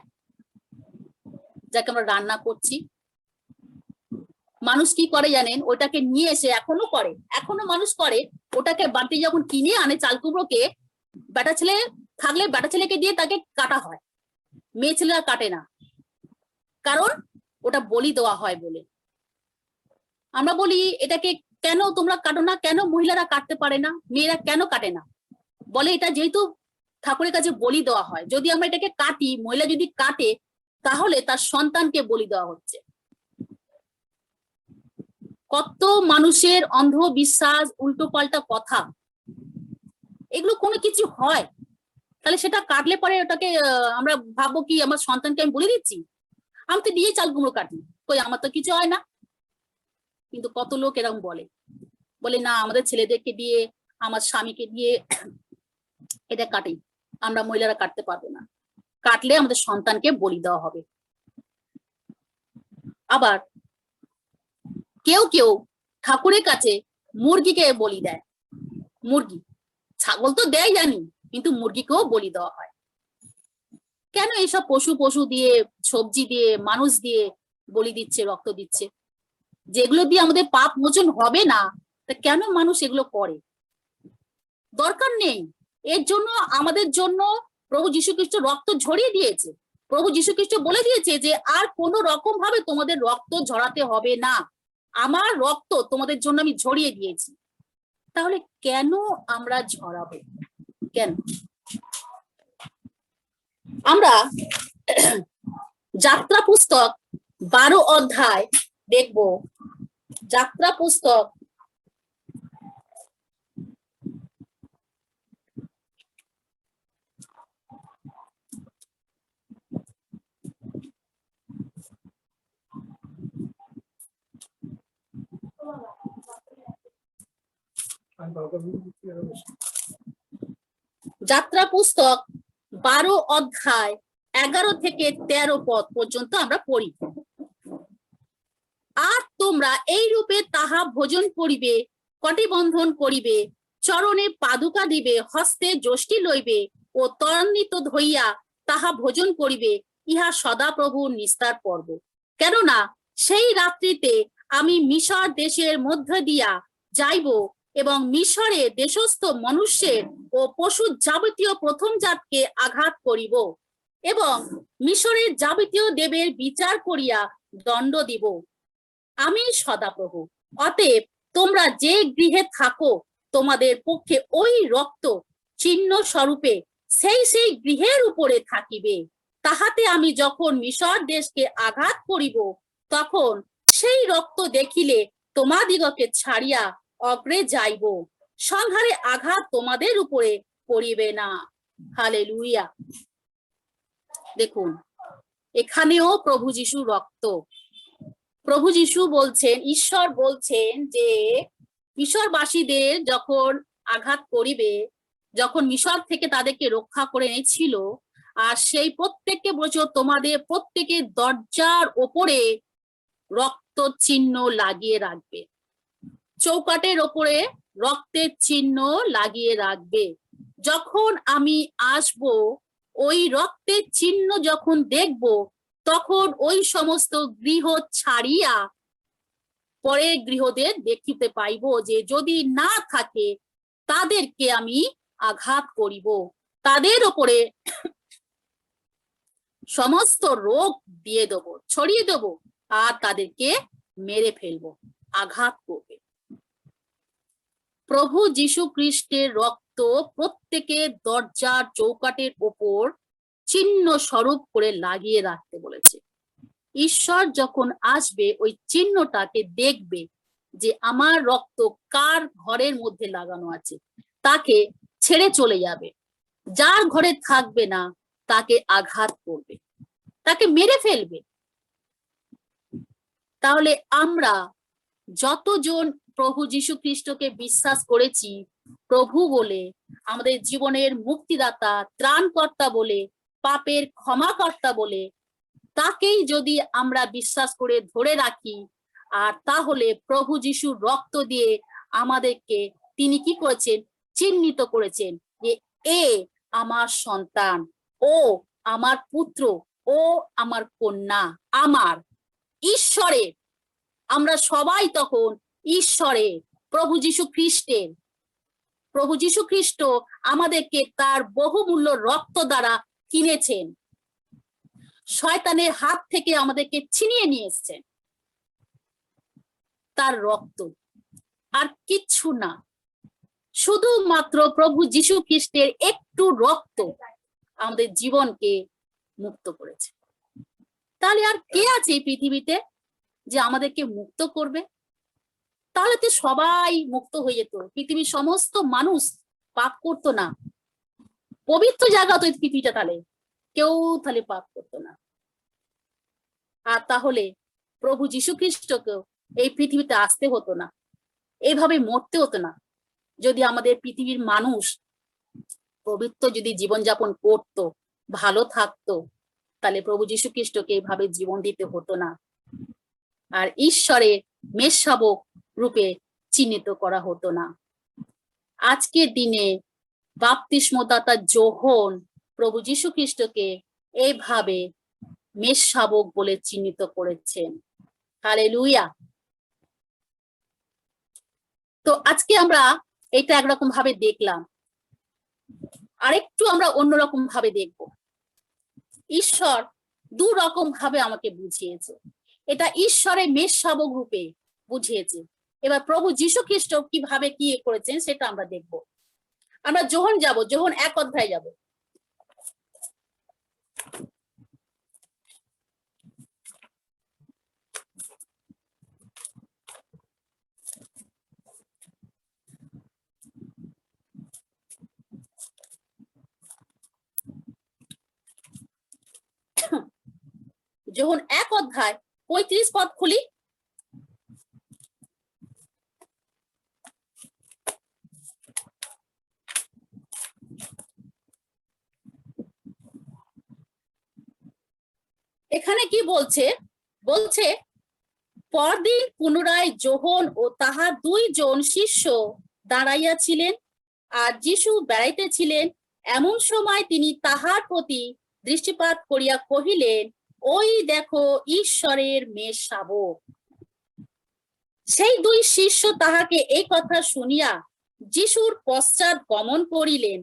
যাকে আমরা রান্না করছি। মানুষ কি করে জানেন? ওটাকে নিয়ে এসে এখনো মানুষ করে, ওটাকে বাড়িতে যখন কিনে আনে চাল কুমড়োকে, বেটা ছেলে থাকলে বেটা ছেলেকে দিয়ে তাকে কাটা হয়, মেয়ে ছেলেরা কাটে না, কারণ ওটা বলি দেওয়া হয় বলে। আমরা বলি এটাকে কেন তোমরা কাটো না? কেন মহিলারা কাটতে পারে না, মেয়েরা কেন কাটে না? বলে এটা যেহেতু ঠাকুরের কাছে বলি দেওয়া হয়, যদি আমরা এটাকে কাটি, মহিলা যদি কাটে, তাহলে তার সন্তানকে বলি দেওয়া হচ্ছে। কত মানুষের অন্ধবিশ্বাস, উল্টো পাল্টা কথা, এগুলো কোনো কিছু হয়? তাহলে সেটা কাটলে পরে ওটাকে আমরা ভাববো কি আমার সন্তানকে আমি বলে দিচ্ছি, আমি তো দিয়ে চাল কুমড়ো কাটি, কই আমার তো কিছু হয় না। কিন্তু কত লোক এরকম বলে না আমাদের ছেলেদেরকে দিয়ে, আমার স্বামীকে দিয়ে এটা কাটি, আমরা মহিলারা কাটতে পারবো না, কাটলে আমাদের সন্তানকে বলি দেওয়া হবে। আবার কেউ কেউ ঠাকুরের কাছে মুরগিকে বলি দেয়, মুরগি, ছাগল তো দেয় জানি, কিন্তু মুরগিকেও বলি দেওয়া হয়। কেন এইসব পশু দিয়ে, সবজি দিয়ে, মানুষ দিয়ে বলি দিচ্ছে, রক্ত দিচ্ছে, যেগুলো দিয়ে আমাদের পাপ মোচন হবে না, তা কেন মানুষ এগুলো করে? দরকার নেই। এর জন্য আমাদের জন্য প্রভু যীশু খ্রিস্ট রক্ত ঝরিয়ে দিয়েছে। প্রভু যীশু খ্রিস্ট বলে দিয়েছে যে আর কোন রকম ভাবে তোমাদের রক্ত ঝরাতে হবে না, আমার রক্ত তোমাদের জন্য আমি ঝরিয়ে দিয়েছি। তাহলে কেন আমরা ঝরাবো? কেন? আমরা যাত্রা পুস্তক 12 অধ্যায় দেখবো। যাত্রা পুস্তক যাত্রা পুস্তক 12 অধ্যায় 11 থেকে 13 পদ পর্যন্ত আমরা পড়ি। আর তোমরা এই রূপে তাহা ভোজন করিবে, কটিবন্ধন করিবে, চরণে পাদুকা দিবে, হস্তে যষ্টি লইবে ও ত্বরান্বিত ধইয়া তাহা ভোজন করিবে, ইহা সদাপ্রভু নিস্তার পর্ব। কেননা সেই রাত্রিতে আমি মিশর দেশের মধ্য দিয়া যাইব এবং মিশরে দেশস্থ মনুষ্যের ও পশুর যাবতীয় প্রথম জাতকে আঘাত করিব এবং মিশরের যাবতীয় দেবের বিচার করিয়া দণ্ড দিব। আমি সদাপ্রভু। অতএব তোমরা যে গৃহে থাকো, তোমাদের পক্ষে ওই রক্ত চিহ্ন স্বরূপে সেই গৃহের উপরে থাকিবে। তাহাতে আমি যখন মিশর দেশকে আঘাত করিব, তখন সেই রক্ত দেখিলে তোমাদিগকে ছাড়িয়া অগ্রে যাইব, সংহারে আঘাত তোমাদের উপরে পড়িবে না। হালেলুয়া। দেখুন, এখানেও প্রভু যিশু রক্ত, প্রভু যিশু বলছেন, ঈশ্বর বলছেন যে মিশরবাসীদের যখন আঘাত করিবে, যখন মিশর থেকে তাদেরকে রক্ষা করে এনেছিল, আর সেই প্রত্যেককে বলছো তোমাদের প্রত্যেকের দরজার ওপরে রক্ত চিহ্ন লাগিয়ে রাখবে, চৌকাটের ওপরে রক্তের চিহ্ন লাগিয়ে রাখবে। যখন আমি আসব, ওই রক্তের চিহ্ন যখন দেখব, তখন ওই সমস্ত গৃহ ছাড়িয়া পরের গৃহদের দেখিতে পাইব যে যদি না থাকে তাদেরকে আমি আঘাত করিব, তাদের ওপরে সমস্ত রোগ দিয়ে দেব, ছড়িয়ে দেব, আর তাদেরকে মেরে ফেলবো, আঘাত করবে। প্রভু যীশু খ্রিস্টের রক্ত প্রত্যেকের দরজার চৌকাটের ওপর চিহ্ন স্বরূপ করে লাগিয়ে রাখতে বলেছে। ঈশ্বর যখন আসবে, ওই চিহ্নটাকে দেখবে যে আমার রক্ত কার ঘরের মধ্যে লাগানো আছে, তাকে ছেড়ে চলে যাবে। যার ঘরে থাকবে না তাকে আঘাত করবে, তাকে মেরে ফেলবে। তাহলে আমরা যতজন প্রভু যীশু খ্রিস্টকে বিশ্বাস করেছি প্রভু বলে, আমাদের জীবনের মুক্তিদাতা, ত্রাণকর্তা বলে, পাপের ক্ষমাকর্তা বলে, তাকেই যদি আমরা বিশ্বাস করে ধরে রাখি, আর তাহলে প্রভু যিশুর রক্ত দিয়ে আমাদেরকে তিনি কি করেছেন, চিহ্নিত করেছেন যে এ আমার সন্তান, ও আমার পুত্র, ও আমার কন্যা, আমার ঈশ্বরের। আমরা সবাই তখন ঈশ্বরের, প্রভু যীশু খ্রিস্টের। প্রভু যীশু খ্রিস্ট আমাদেরকে তার বহুমূল্য রক্ত দ্বারা কিনেছেন, শয়তানের হাত থেকে আমাদেরকে ছিনিয়ে নিয়ে এসেছেন। তার রক্ত, আর কিচ্ছু না, শুধুমাত্র প্রভু যীশু খ্রিস্টের একটু রক্ত আমাদের জীবনকে মুক্ত করেছে। তাহলে আর কে আছে এই পৃথিবীতে যে আমাদেরকে মুক্ত করবে? তাহলে তো সবাই মুক্ত হয়ে যেত, পৃথিবীর সমস্ত মানুষ পাপ করতো না, পবিত্র জায়গা তো পৃথিবীটা, তাহলে কেউ তাহলে পাপ করতো না। আর তাহলে প্রভু যীশু খ্রিস্টকেও এই পৃথিবীতে আসতে হতো না, এইভাবে মরতে হতো না। যদি আমাদের পৃথিবীর মানুষ পবিত্র যদি জীবনযাপন করতো, ভালো থাকতো, তাহলে প্রভু যীশু খ্রিস্টকে এইভাবে জীবন দিতে হতো না, আর ঈশ্বরের মেষশাবক রূপে চিহ্নিত করা হতো না। আজকের দিনে বাপ্তিস্মদাতা যোহন প্রভু যীশু খ্রিস্টকে এইভাবে মেষশাবক বলে চিহ্নিত করেছেন। হালেলুয়া। তো আজকে আমরা এটা একরকম ভাবে দেখলাম, আরেকটু আমরা অন্যরকম ভাবে দেখব। ঈশ্বর দু রকম ভাবে আমাকে বুঝিয়েছে, এটা ঈশ্বরের মেষশাবক রূপে বুঝিয়েছে। এবার প্রভু যীশু খ্রিস্ট কিভাবে কি করেছেন সেটা আমরা দেখব। আমরা যোহন যাব, যোহন 1 অধ্যায় যাব। যোহন 1 অধ্যায় 35 পদ খুলি। এখানে কি বলছে? বলছে পরদিন পুনরায় যোহন ও তাহার 2 জন শিষ্য দাঁড়াইয়াছিলেন, আর যিশু বেড়াইতেছিলেন। এমন সময় তিনি তাহার প্রতি দৃষ্টিপাত করিয়া কহিলেন, ওই দেখো ঈশ্বরের মেয়ে শাবক। সেই 2 শিষ্য তাহাকে এই কথা শুনিয়া যিশুর পশ্চাৎ গমন করিলেন।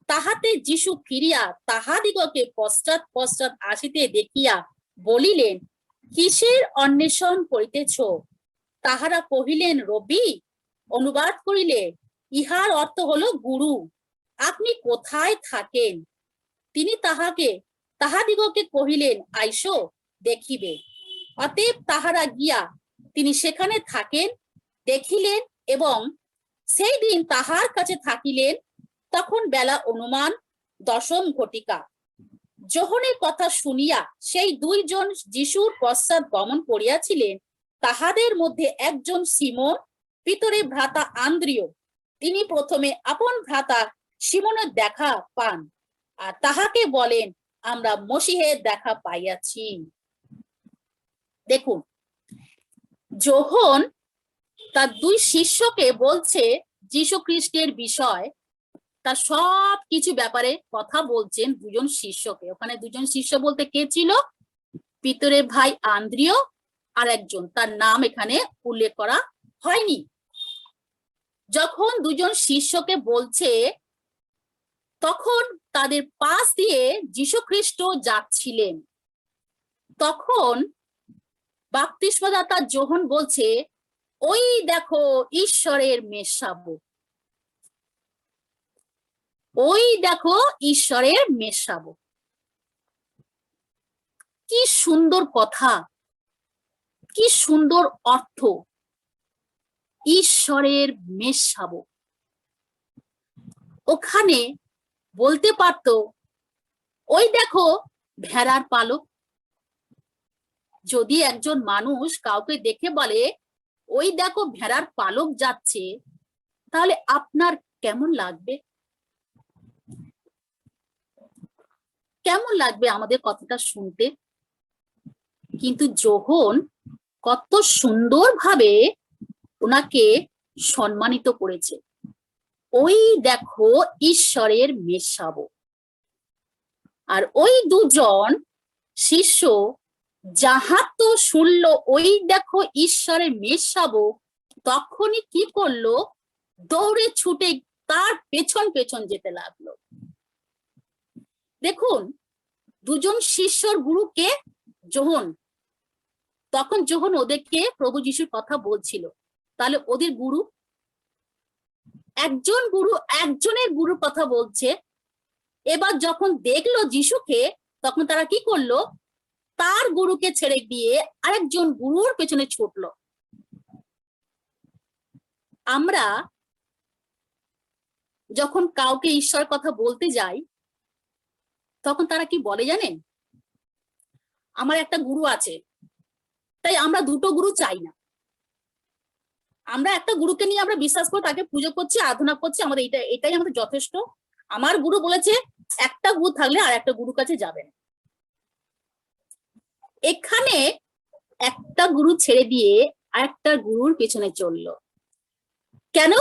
তাহাতে যিশু ফিরিয়া তাহাদিগকে পশ্চাৎ পশ্চাৎ আসিতে দেখিয়া বলিলেন, কিসের অন্বেষণ করিতেছ? তাহারা কহিলেন, রবি। অনুবাদ করিলে ইহার অর্থ হলো গুরু, আপনি কোথায় থাকেন? তিনি তাহাদিগকে কহিলেন, আইসো দেখিবে। অতএব তাহারা গিয়া তিনি সেখানে থাকেন দেখিলেন, এবং সেই দিন তাহার কাছে থাকিলেন। তখন বেলা অনুমান 10ম ঘটিকা। যোহনের কথা শুনিয়া সেই 2 জন যিশুর পশ্চাৎ গমন করিয়াছিলেন। তাহাদের মধ্যে একজন সিমোন, পিতরের ভ্রাতা আন্দ্রিয়। তিনি প্রথমে আপন ভ্রাতা সিমোনের দেখা পান, আর তাহাকে বলেন, আমরা মসিহের দেখা পাইয়াছি। দেখুন, যোহন তার 2 শিষ্যকে বলছে যীশু খ্রিস্টের বিষয়, তার সব কিছু ব্যাপারে কথা বলছেন 2 জন শিষ্যকে। ওখানে 2 জন শিষ্য বলতে কে ছিল? পিতরের ভাই আন্দ্রিয়, আর একজন, তার নাম এখানে উল্লেখ করা হয়নি। যখন 2 জন শিষ্যকে বলছে, তখন তাদের পাশ দিয়ে যীশু খ্রিস্ট যাচ্ছিলেন। তখন বাপ্তিস্মদাতা যোহন বলছে, ওই দেখো ঈশ্বরের মেয়ে শাবক, ওই দেখো ঈশ্বরের মেয়ে শাবক। কি সুন্দর কথা, কি সুন্দর অর্থ, ঈশ্বরের মেয়ে শাবক। ওখানে বলতে পারতো, ওই দেখো ভেড়ার পালক। যদি একজন মানুষ কাউকে দেখে বলে, ওই দেখো ভেড়ার পালক যাচ্ছে, তাহলে আপনার কেমন লাগবে? কেমন লাগবে আমাদের কথাটা শুনতে? কিন্তু যোহন কত সুন্দরভাবে ওনাকে সম্মানিত করেছে, ওই দেখো ঈশ্বরের মেয়ে শাবক। আর ওই 2 জন শিষ্য যাহা তো শুনলো, ওই দেখো ঈশ্বরের মেয়ে শাবক, তখনই কি করলো? দৌড়ে ছুটে তার পেছন পেছন যেতে লাগলো। দেখুন, 2 জন শিষ্যর গুরুকে যোহন। তখন যোহন ওদেরকে প্রভু যিশুর কথা বলছিল, তাহলে ওদের গুরু একজন, গুরু একজনের গুরুর কথা বলছে। এবার যখন দেখলো যিশুকে, তখন তারা কি করলো? তার গুরুকে ছেড়ে দিয়ে আরেকজন গুরুর পেছনে ছুটলো। আমরা যখন কাউকে ঈশ্বরের কথা বলতে যাই, তখন তারা কি বলে জানেন? আমার একটা গুরু আছে, তাই আমরা 2টো গুরু চাই না। আমরা একটা গুরুকে নিয়ে আমরা বিশ্বাস করে তাকে পুজো করছি, আরাধনা করছি, আমাদের এটাই আমাদের যথেষ্ট। আমার গুরু বলেছে, একটা গুরু থাকলে আর একটা গুরুর কাছে যাবেন। এখানে একটা গুরু ছেড়ে দিয়ে আরেকটা গুরুর পেছনে চললো। কেন?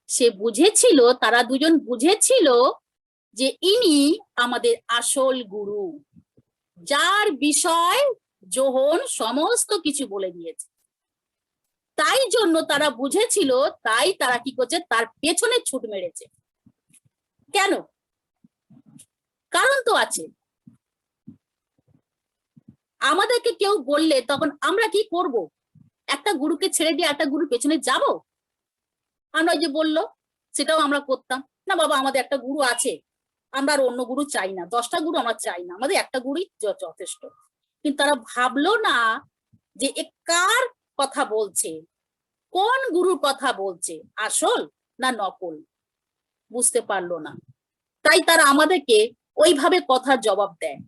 সে বুঝেছিল, তারা 2 জন বুঝেছিল যে ইনি আমাদের আসল গুরু, যার বিষয় যোহন সমস্ত কিছু বলে দিয়েছে। তাই জন্য তারা বুঝেছিল, তাই তারা কি করছে? তার পেছনে ছুট মেরেছে। কেন? কারণ তো আছে। আমাদেরকে কেউ বললে তখন আমরা কি করব? একটা গুরুকে ছেড়ে দিয়ে একটা গুরুর পেছনে যাব? আমরা যে বললো সেটাও আমরা করতাম না। বাবা, আমাদের একটা গুরু আছে, আমরা আর অন্য গুরু চাই না, 10টা গুরু আমরা চাই না, আমাদের একটা গুরুই যথেষ্ট। কিন্তু তারা ভাবলো না যে এ কার কথা বলছে, কোন গুরুর কথা বলছে, আসল না নকল। বুঝতে পারলো না, তাই তারা আমাদেরকে ওইভাবে কথার জবাব দেয়।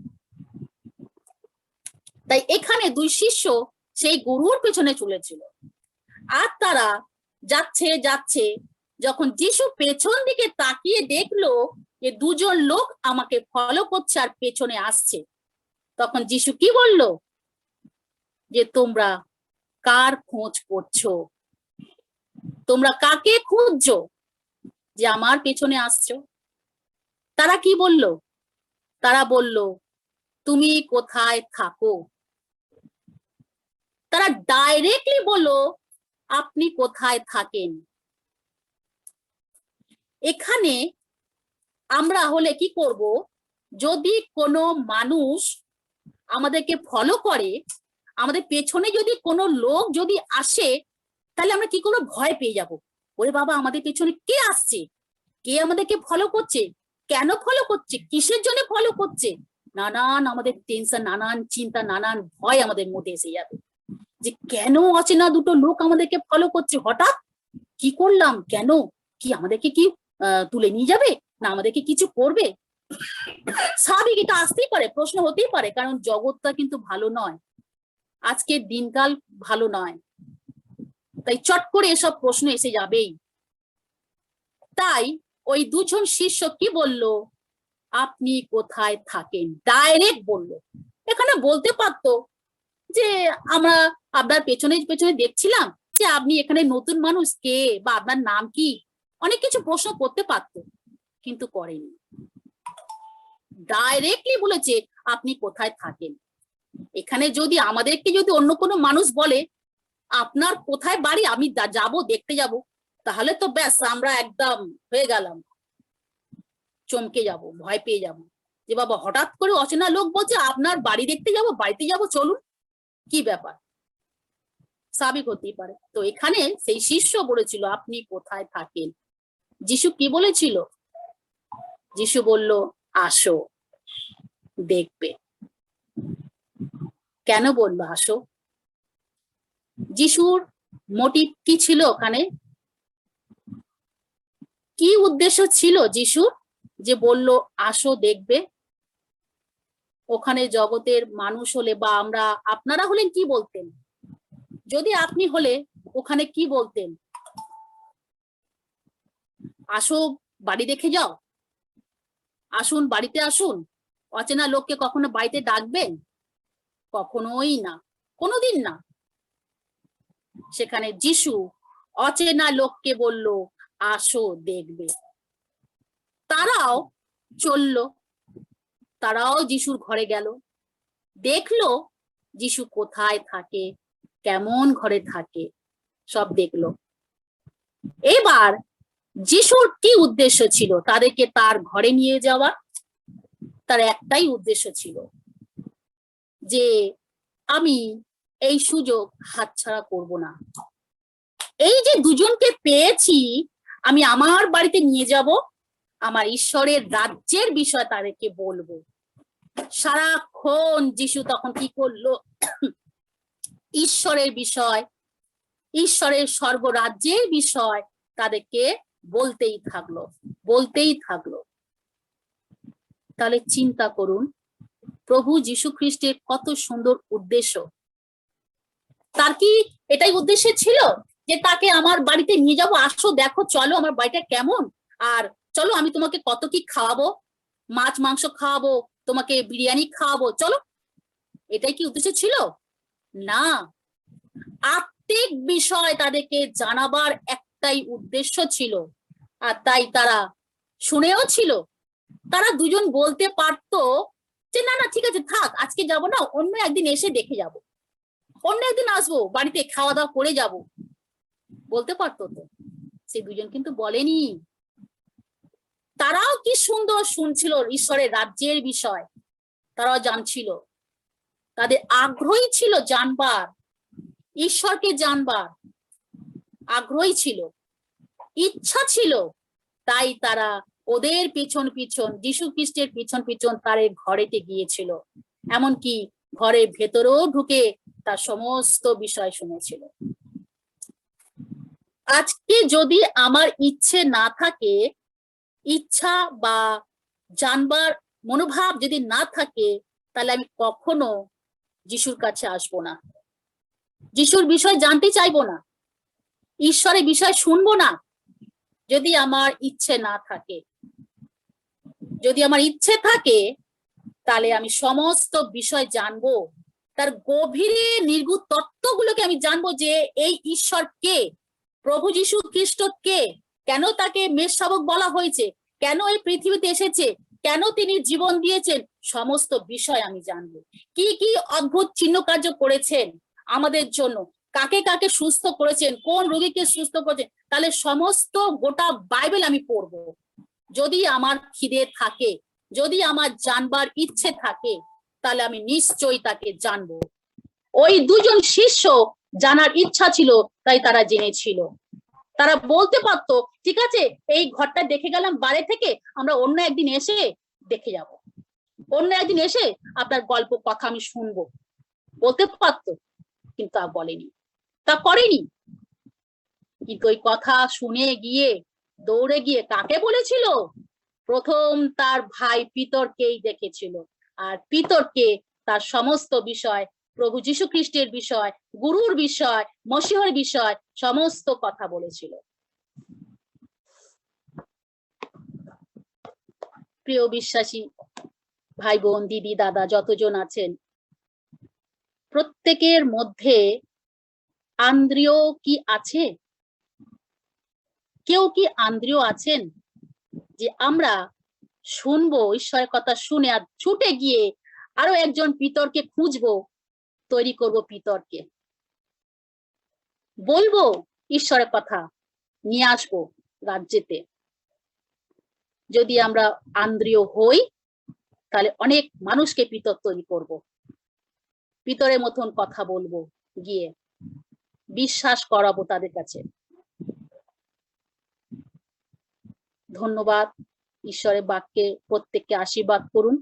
তাই এখানে 2 শিষ্য সেই গুরুর পেছনে চলেছিল, আর তারা যাচ্ছে যাচ্ছে, যখন যিশু পেছন দিকে তাকিয়ে দেখলো যে 2 জন লোক আমাকে ফলো করছে আর পেছনে আসছে, তখন যিশু কি বলল? যে তোমরা কার খোঁজ করছো? তোমরা কাকে খুঁজছো যে আমার পেছনে আসছো? তারা কি বলল? তারা বলল, তুমি কোথায় থাকো? তারা ডাইরেক্টলি বলল, আপনি কোথায় থাকেন? এখানে আমরা হলে কি করব? যদি কোনো মানুষ আমাদেরকে ফলো করে, আমাদের পেছনে যদি কোনো লোক যদি আসে, তাহলে আমরা কি করবো? ভয় পেয়ে যাব। ওরে বাবা, আমাদের পেছনে কে আসছে? কে আমাদেরকে ফলো করছে? কেন ফলো করছে? কিসের জন্য ফলো করছে? নানান আমাদের টেনশন, নানান চিন্তা, নানান ভয় আমাদের মধ্যে এসে যাবে যে কেন অচেনা দুটো লোক আমাদেরকে ফলো করছে হঠাৎ? কি করলাম? কেন? কি আমাদেরকে কি তুলে নিয়ে যাবে? না আমাদেরকে কিছু করবে? স্বাভাবিক, এটা আসতেই পারে, প্রশ্ন হতেই পারে, কারণ জগৎটা কিন্তু ভালো নয়, আজকের দিনকাল ভালো নয়, তাই চট করে এসব প্রশ্ন এসে যাবেই। তাই ওই দুজন শিষ্য কি বলল? আপনি কোথায় থাকেন, ডাইরেক্ট বলল। এখানে বলতে পারতো যে আমরা আপনার পেছনে পেছনে দেখছিলাম, যে আপনি এখানে নতুন মানুষ, কে বা আপনার নাম কি, অনেক কিছু প্রশ্ন করতে পারতো, কিন্তু করেনি। ডাইরেক্টলি বলেছে আপনি কোথায় থাকেন। এখানে যদি আমাদেরকে যদি অন্য কোনো মানুষ বলে আপনার কোথায় বাড়ি, আমি যাব, দেখতে যাব, তাহলে তো ব্যাস আমরা একদম হয়ে গেলাম, চমকে যাব, ভয় পেয়ে যাব, যে বাবা হঠাৎ করে অচেনা লোক বলছে আপনার বাড়ি দেখতে যাব, বাড়িতে যাব, চলুন, কি ব্যাপার? স্বাভাবিক হতেই পারে। তো এখানে সেই শিষ্য বলেছিল আপনি কোথায় থাকেন। যিশু কি বলেছিল? যিশু বলল আসো দেখবে। কেন বললো আসো? যিশুর মোটিভ কি ছিল ওখানে? কি উদ্দেশ্য ছিল যিশুর যে বলল আসো দেখবে? ওখানে জগতের মানুষ হলে বা আমরা আপনারা হলেন কি বলতেন? যদি আপনি হলে ওখানে কি বলতেন? আসো বাড়ি দেখে যাও, আসুন বাড়িতে আসুন। অচেনা লোককে কখনো বাড়িতে ডাকবেন? কখনোই না, কোনোদিন না। সেখানে যিশু অচেনা লোককে বলল আসো দেখবে। তারাও চললো, তারাও যিশুর ঘরে গেল, দেখলো যিশু কোথায় থাকে, কেমন ঘরে থাকে, সব দেখলো। এবার যিশুর কি উদ্দেশ্য ছিল তাদেরকে তার ঘরে নিয়ে যাওয়া? তার একটাই উদ্দেশ্য ছিল যে আমি এই সুযোগ হাতছাড়া করব না। এই যে দুজনকে পেয়েছি, আমি আমার বাড়িতে নিয়ে যাব, আমার ঈশ্বরের রাজ্যের বিষয় তাদেরকে বলবো। সারাক্ষণ যিশু তখন কি করলো? ঈশ্বরের বিষয়, ঈশ্বরের স্বর্গরাজ্যের বিষয় তাদেরকে বলতেই থাকলো, বলতেই থাকলো। তাহলে চিন্তা করুন, প্রভু যীশু খ্রিস্টের কত সুন্দর উদ্দেশ্য। তার কি এটাই উদ্দেশ্য ছিল যে তাকে আমার বাড়িতে নিয়ে যাবো, আসো দেখো, চলো আমার বাড়িটা কেমন, আর চলো আমি তোমাকে কত কি খাওয়াবো, মাছ মাংস খাওয়াবো, তোমাকে বিরিয়ানি খাওয়াবো, চলো? এটাই কি উদ্দেশ্য ছিল? না, আত্মিক বিষয় তাদেরকে জানাবার একটাই উদ্দেশ্য ছিল। আর তাই তারা শুনেও ছিল। তারা দুজন বলতে পারতো যে না না ঠিক আছে থাক, আজকে যাব না, অন্য একদিন এসে দেখে যাব, অন্য একদিন আসবো, বাড়িতে খাওয়া দাওয়া করে যাব, বলতে পারতো তো। সে দুজন কিন্তু বলেনি। তারাও কি সুন্দর শুনছিল ঈশ্বরের রাজ্যের বিষয়, তারাও জানছিল, তাদের আগ্রহী ছিল জানবার, ঈশ্বরকে জানবার আগ্রহী ছিল, ইচ্ছা ছিল। তাই তারা ওদের পিছন পিছন, যীশু খ্রিস্টের পিছন পিছন তার ঘরেতে গিয়েছিল, এমনকি ঘরের ভেতরেও ঢুকে তার সমস্ত বিষয় শুনেছিল। আজকে যদি আমার ইচ্ছে না থাকে, ইচ্ছা বা জানবার মনোভাব যদি না থাকে, তাহলে আমি কখনো যিশুর কাছে আসবো না, যিশুর বিষয় জানতে চাইবো না, ঈশ্বরের বিষয় শুনবো না। যদি আমার ইচ্ছে না থাকে, যদি আমার ইচ্ছে থাকে তাহলে আমি সমস্ত বিষয় জানবো, তার গভীরে নির্গুণ তত্ত্বগুলোকে আমি জানবো যে এই ঈশ্বর কে, প্রভু যীশু খ্রিস্ট কে, কেন তাকে মেষশাবক বলা হয়েছে, কেন এই পৃথিবীতে এসেছে, কেন তিনি জীবন দিয়েছেন, সমস্ত বিষয় আমি জানবো। কি কি অদ্ভুত চিহ্ন কার্য করেছেন আমাদের জন্য, কাকে কাকে সুস্থ করেছেন, কোন রোগীকে সুস্থ করেছেন, তাহলে সমস্ত গোটা বাইবেল আমি পড়বো। যদি আমার খিদে থাকে, যদি আমার জানবার ইচ্ছে থাকে, তাহলে আমি নিশ্চয়ই তাকে জানবো। ওই দুজন শিষ্য জানার ইচ্ছা ছিল, তাই তারা জেনেছিল। তারা বলতে পারতো ঠিক আছে এই ঘরটা দেখে গেলাম বাইরে থেকে, আমরা অন্য একদিন এসে দেখে যাব, অন্য একদিন এসে আপনার গল্প কথা আমি শুনবো, বলতে পারতো, কিন্তু তা বলেনি, তা করেনি। কিন্তু ওই কথা শুনে গিয়ে দৌড়ে গিয়ে কাকে বলেছিল? প্রথম তার ভাই পিতরকেই দেখেছিল, আর পিতরকে তার সমস্ত বিষয়, প্রভু যীশু খ্রিস্টের বিষয়, গুরুর বিষয়, মসিহর বিষয় সমস্ত কথা বলেছিল। প্রিয় বিশ্বাসী ভাই বোন, দিদি দাদা যতজন আছেন, প্রত্যেকের মধ্যে আন্দ্রিয় কি আছে? কেউ কি আন্দ্রিয় আছেন যে আমরা শুনবো ঈশ্বরের কথা, শুনে আর ছুটে গিয়ে আরো একজন পিতরকে খুঁজবো, তৈরি করব পিতরকে, বলবো ঈশ্বরের কথা, নিয়ে আসবো রাজ্যেতে? যদি আমরা আন্দ্রিয় হই, তাহলে অনেক মানুষকে পিতর তৈরি করব, পিতরের মতন কথা বলবো, গিয়ে বিশ্বাস করাবো তাদের কাছে। ধন্যবাদ। ঈশ্বরের বাক্যে প্রত্যেককে আশীর্বাদ করুন।